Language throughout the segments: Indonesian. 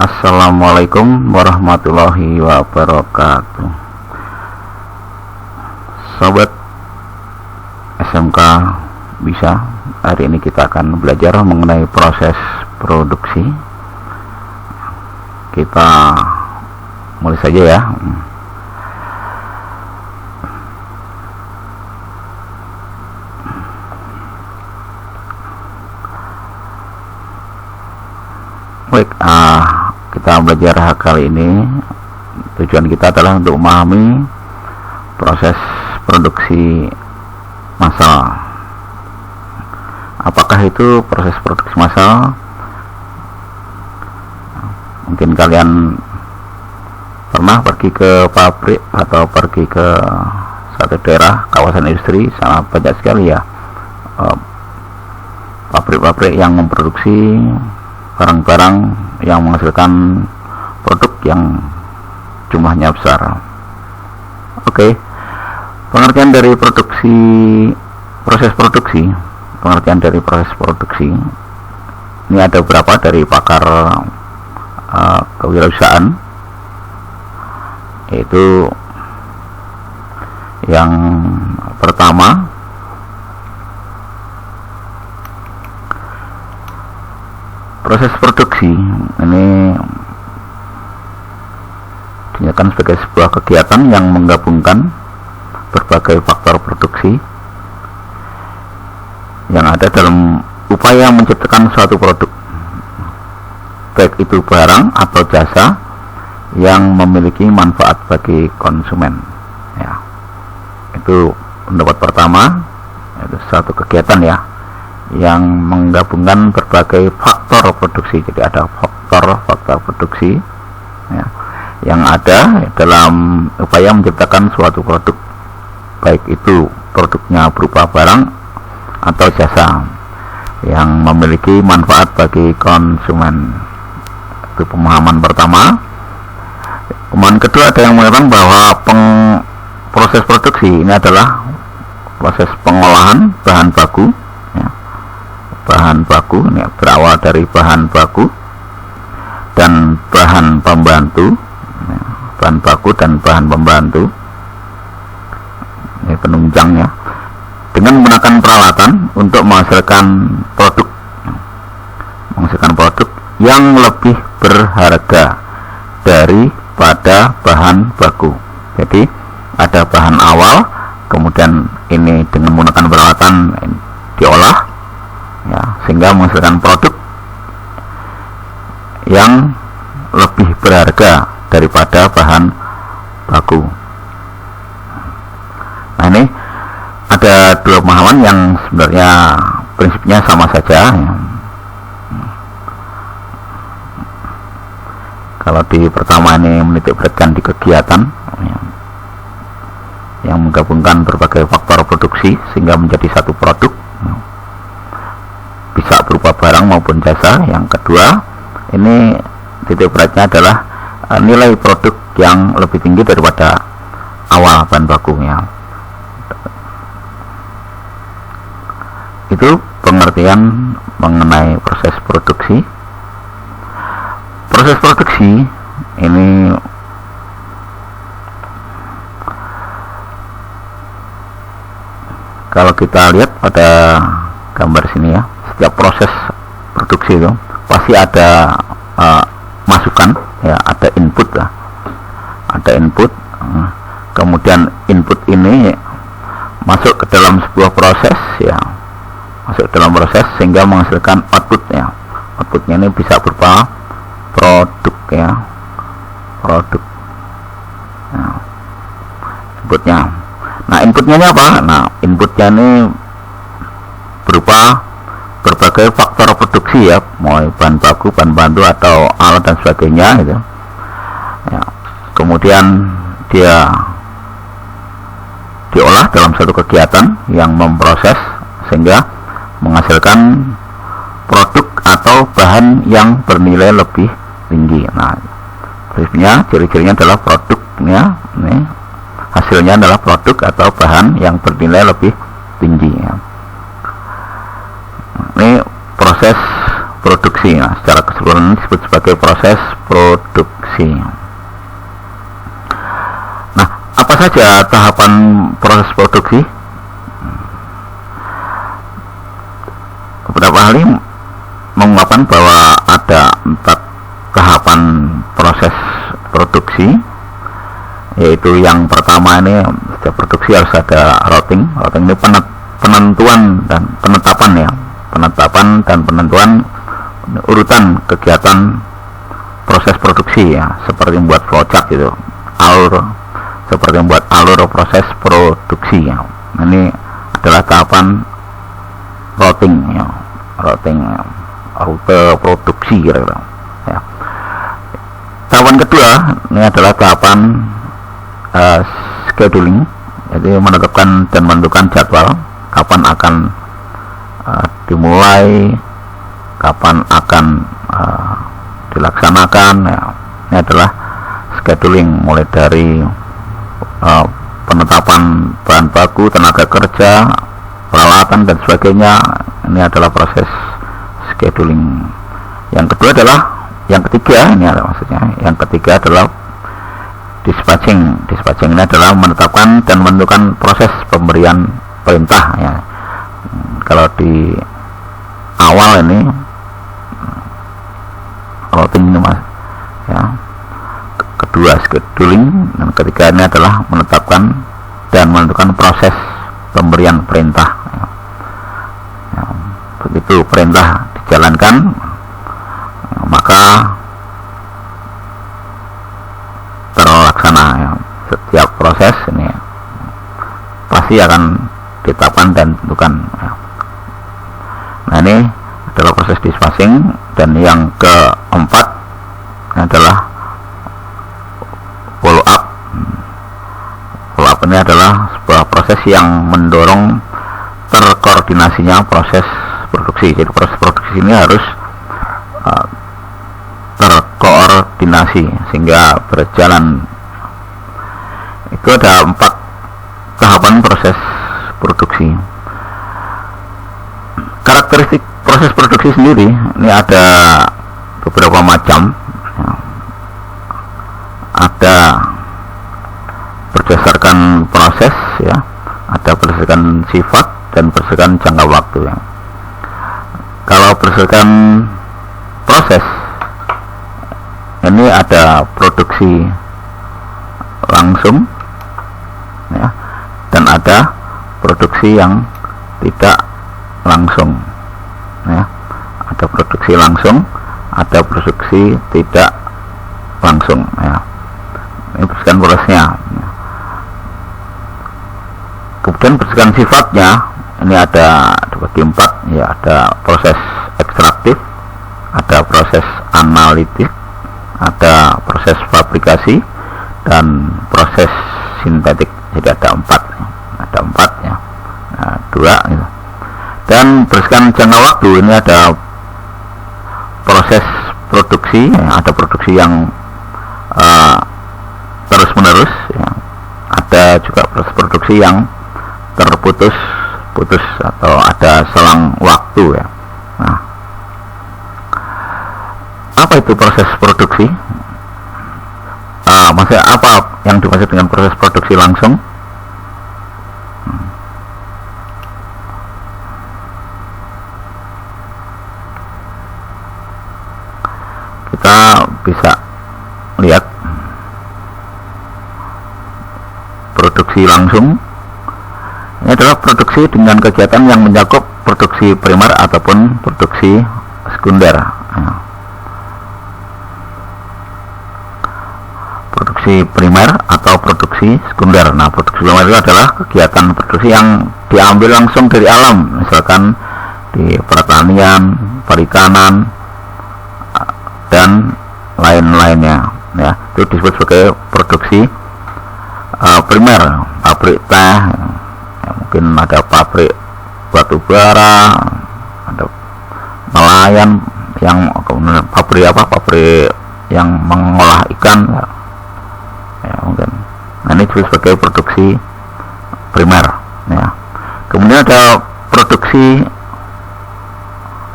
Assalamualaikum warahmatullahi wabarakatuh. Sobat SMK bisa, hari ini kita akan belajar mengenai proses produksi. Kita mulai saja ya. Baik, kita belajar kali ini tujuan kita adalah untuk memahami proses produksi massal. Apakah itu proses produksi massal? Mungkin kalian pernah pergi ke pabrik atau pergi ke satu daerah kawasan industri, sangat banyak sekali ya pabrik-pabrik yang memproduksi barang-barang yang menghasilkan produk yang jumlahnya besar. Oke, pengertian dari proses produksi ini ada beberapa dari pakar kewirausahaan, yaitu yang pertama, proses produksi ini dinyatakan sebagai sebuah kegiatan yang menggabungkan berbagai faktor produksi yang ada dalam upaya menciptakan suatu produk, baik itu barang atau jasa yang memiliki manfaat bagi konsumen. Ya, itu pendapat pertama, itu suatu kegiatan ya yang menggabungkan berbagai faktor produksi. Jadi ada faktor produksi ya, yang ada dalam upaya menciptakan suatu produk, baik itu produknya berupa barang atau jasa yang memiliki manfaat bagi konsumen. Itu pemahaman pertama. Pemahaman kedua ada yang mengatakan bahwa proses produksi ini adalah proses pengolahan bahan baku ya. Bahan baku ini berawal dari bahan baku dan bahan pembantu ya. Bahan baku dan bahan pembantu ini penunjangnya, dengan menggunakan peralatan untuk menghasilkan produk yang lebih berharga daripada bahan baku. Jadi ada bahan awal, kemudian ini dengan menggunakan peralatan diolah ya, sehingga menghasilkan produk yang lebih berharga daripada bahan baku. Nah, ini ada dua pemahaman yang sebenarnya prinsipnya sama saja ya. Kalau di pertama ini menitik beratkan di kegiatan ya, yang menggabungkan berbagai faktor produksi sehingga menjadi satu produk, bisa berupa barang maupun jasa. Yang kedua, ini titik beratnya adalah nilai produk yang lebih tinggi daripada awal bahan bakunya. Itu pengertian mengenai proses produksi. Proses produksi ini kalau kita lihat pada gambar sini ya, setiap proses produksi itu pasti ada masukan ya, ada input lah, kemudian input ini masuk ke dalam sebuah proses ya, sehingga menghasilkan outputnya. Outputnya ini bisa berupa produk ya, nah, inputnya. Nah, inputnya ini apa? Nah, inputnya ini berupa berbagai faktor produksi ya, mulai bahan baku, bahan bantu atau alat dan sebagainya gitu ya. Kemudian dia diolah dalam satu kegiatan yang memproses sehingga menghasilkan produk atau bahan yang bernilai lebih tinggi. Nah, ciri-cirinya adalah produknya, hasilnya adalah produk atau bahan yang bernilai lebih tinggi ya. Ini proses produksi. Nah, secara keseluruhan disebut sebagai proses produksi. Nah, apa saja tahapan proses produksi? Beberapa ahli mengungkapkan bahwa ada 4 tahapan proses produksi, yaitu yang pertama ini setiap produksi harus ada routing. Routing ini penentuan dan penetapan ya, penetapan dan penentuan urutan kegiatan proses produksi ya, seperti membuat flowchart gitu, alur, seperti membuat alur proses produksi ya. Ini adalah tahapan routing ya, routing rute produksi kira-kira ya. Tahapan kedua ini adalah tahapan scheduling, jadi menetapkan dan menentukan jadwal kapan akan dimulai, kapan akan dilaksanakan ya. Ini adalah scheduling, mulai dari penetapan bahan baku, tenaga kerja, peralatan dan sebagainya. Ini adalah proses scheduling. Yang kedua adalah, yang ketiga ini adalah maksudnya, yang ketiga adalah dispatching. Dispatching ini adalah menetapkan dan menentukan proses pemberian perintah ya. Kalau di awal ini routing ini mas ya, kedua scheduling, dan ketiga ini adalah menetapkan dan menentukan proses pemberian perintah ya. Ya, begitu perintah dijalankan, maka terlaksana ya. Setiap proses ini pasti akan ditetapkan dan ditentukan ya. Nah, ini adalah proses dispatching. Dan yang keempat adalah follow up. Follow up ini adalah sebuah proses yang mendorong terkoordinasinya proses produksi. Jadi proses produksi ini harus terkoordinasi sehingga berjalan. Itu ada 4 tahapan proses produksi. Karakteristik proses produksi sendiri ini ada beberapa macam ya. Ada berdasarkan proses ya, ada berdasarkan sifat dan berdasarkan jangka waktu ya. Kalau berdasarkan proses ini ada produksi langsung ya, dan ada produksi yang tidak langsung ya. Ada produksi langsung, ada produksi tidak langsung ya. Ini berdasarkan prosesnya ya. Kemudian berdasarkan sifatnya ini ada dibagi 4 ya, ada proses ekstraktif, ada proses analitik, ada proses fabrikasi, dan proses sintetik. Jadi ada 4 ya, nah, 2 gitu. Dan berdasarkan jangka waktu ini ada proses produksi ya, ada produksi yang terus menerus ya. Ada juga proses produksi yang terputus atau ada selang waktu ya. Nah, apa itu proses produksi? Maksudnya apa yang dimaksud dengan proses produksi langsung? Kita bisa lihat produksi langsung ini adalah produksi dengan kegiatan yang mencakup produksi primer ataupun produksi sekunder ya. Produksi primer atau produksi sekunder. Nah, produksi primer itu adalah kegiatan produksi yang diambil langsung dari alam, misalkan di pertanian, perikanan, dan lain-lainnya ya. Itu disebut sebagai produksi primer. Pabrik teh ya, mungkin ada pabrik batu bara, ada nelayan yang pabrik yang mengolah ikan ya, mungkin. Nah, ini disebut sebagai produksi primer ya. Kemudian ada produksi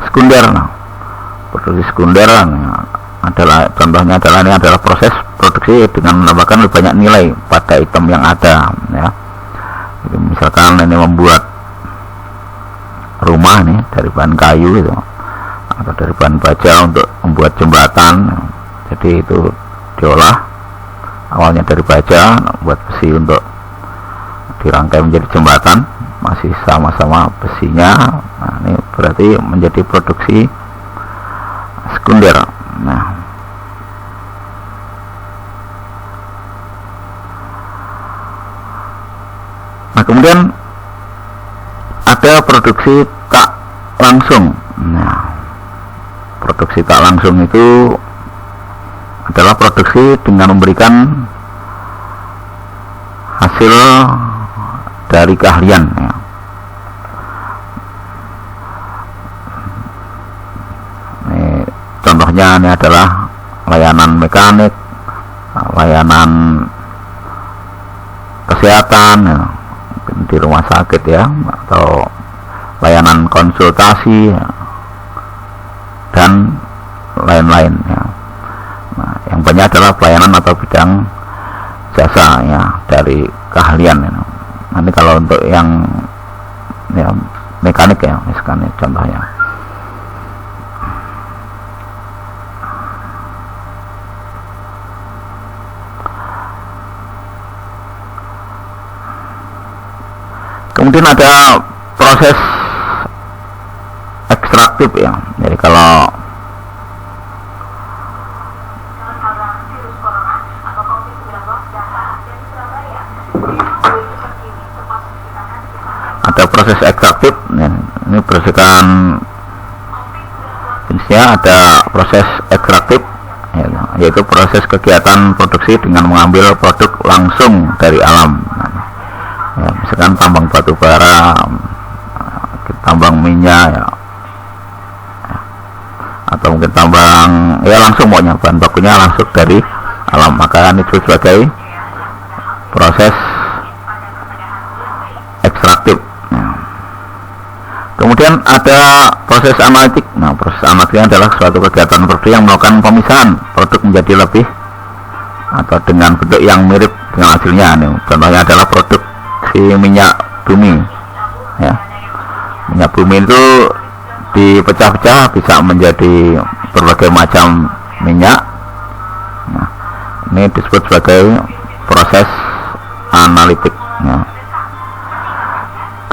sekunder. Nah, produksi sekunder adalah contohnya adalah ini adalah proses produksi dengan menambahkan lebih banyak nilai pada item yang ada ya. Jadi misalkan ini membuat rumah nih dari bahan kayu gitu, atau dari bahan baja untuk membuat jembatan. Jadi itu diolah awalnya dari baja, buat besi untuk dirangkai menjadi jembatan, masih sama-sama besinya. Nah, ini berarti menjadi produksi sekunder. Nah, kemudian ada produksi tak langsung. Nah, produksi tak langsung itu adalah produksi dengan memberikan hasil dari keahlian ya. Ini contohnya ini adalah layanan mekanik, layanan kesehatan ya, mungkin di rumah sakit ya, atau layanan konsultasi ya, dan lain-lain ya. Nah, yang banyak adalah pelayanan atau bidang jasa ya, dari keahlian ya. Nanti kalau untuk yang ya, mekanik ya, misalkan ya, contohnya kemudian ada proses ekstraktif ya. Jadi kalau ada proses ekstraktif ya, ini berdasarkan jenisnya ada proses ekstraktif ya, yaitu proses kegiatan produksi dengan mengambil produk langsung dari alam. Ya, misalkan tambang batu bara, tambang minyak ya, atau mungkin tambang ya langsung, pokoknya bahan bakunya langsung dari alam, maka ini disebut sebagai proses ekstraktif ya. Kemudian ada proses analitik. Nah, proses analitik adalah suatu kegiatan produksi yang melakukan pemisahan produk menjadi lebih atau dengan bentuk yang mirip dengan hasilnya. Nih, contohnya adalah produk minyak bumi ya. Minyak bumi itu dipecah-pecah bisa menjadi berbagai macam minyak. Nah, ini disebut sebagai proses analitik ya.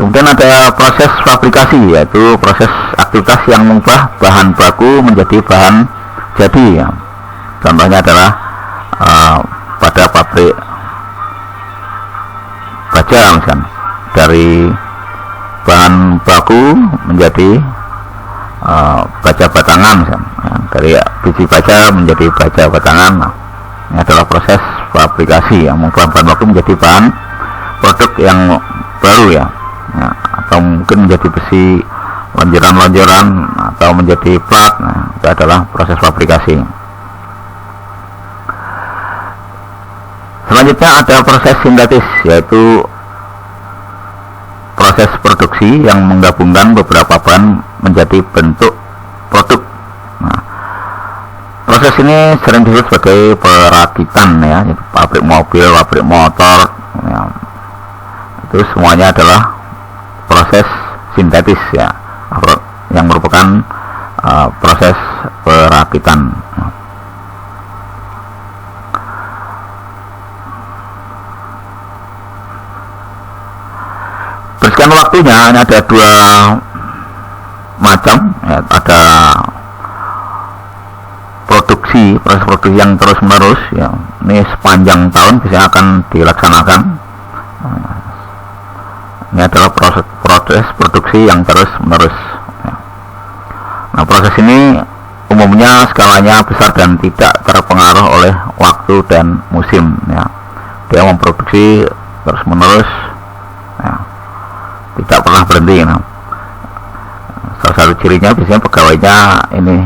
Kemudian ada proses fabrikasi, yaitu proses aktivitas yang mengubah bahan baku menjadi bahan jadi ya. Contohnya adalah pada pabrik baja misalkan, dari bahan baku menjadi baja batangan misalkan, ya, dari biji baja menjadi baja batangan. Nah, ini adalah proses fabrikasi yang mengubah bahan baku menjadi bahan produk yang baru ya, ya, atau mungkin menjadi besi lonjoran-lonjoran atau menjadi plat. Nah, itu adalah proses fabrikasi. Selanjutnya ada proses sintetis, yaitu proses produksi yang menggabungkan beberapa bahan menjadi bentuk produk. Nah, proses ini sering disebut sebagai perakitan ya, pabrik mobil, pabrik motor ya, itu semuanya adalah proses sintetis ya, yang merupakan proses perakitan. Berdasarkan waktunya, ini ada dua macam ya, ada produksi, proses produksi yang terus menerus ya, ini sepanjang tahun biasanya akan dilaksanakan. Ini adalah proses produksi yang terus menerus ya. Nah, proses ini umumnya skalanya besar dan tidak terpengaruh oleh waktu dan musim ya. Dia memproduksi terus menerus ya, tidak pernah berhenti ya. Salah satu cirinya biasanya pegawainya ini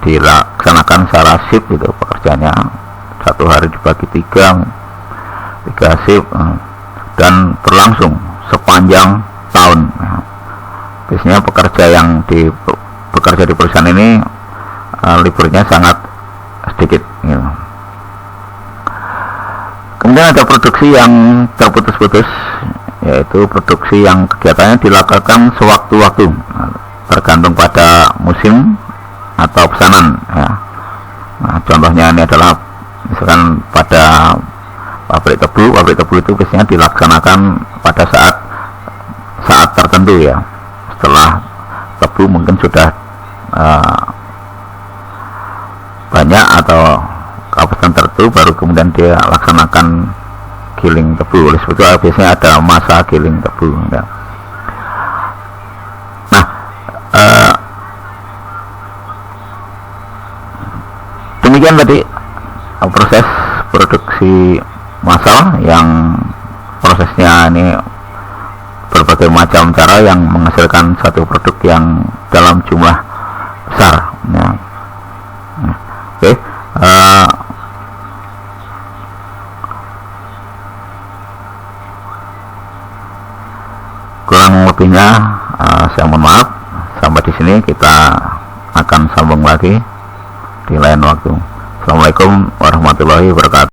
dilaksanakan secara shift gitu, pekerjaannya satu hari dibagi tiga shift dan berlangsung sepanjang tahun ya. Biasanya pekerja yang bekerja di perusahaan ini liburnya sangat sedikit gitu. Kemudian ada produksi yang terputus-putus, yaitu produksi yang kegiatannya dilakukan sewaktu-waktu, tergantung pada musim atau pesanan ya. Nah, contohnya ini adalah misalkan pada pabrik tebu itu biasanya dilaksanakan pada saat tertentu ya. Setelah tebu mungkin sudah banyak atau kawasan tertentu, baru kemudian dia laksanakan giling tebu. Oleh sebab itu biasanya ada masa giling tebu ya. Nah, demikian tadi proses produksi massal yang prosesnya ini berbagai macam cara yang menghasilkan satu produk yang dalam jumlah besar ya. Oke, kurang lebihnya saya mohon maaf. Sampai di sini, kita akan sambung lagi di lain waktu. Assalamualaikum warahmatullahi wabarakatuh.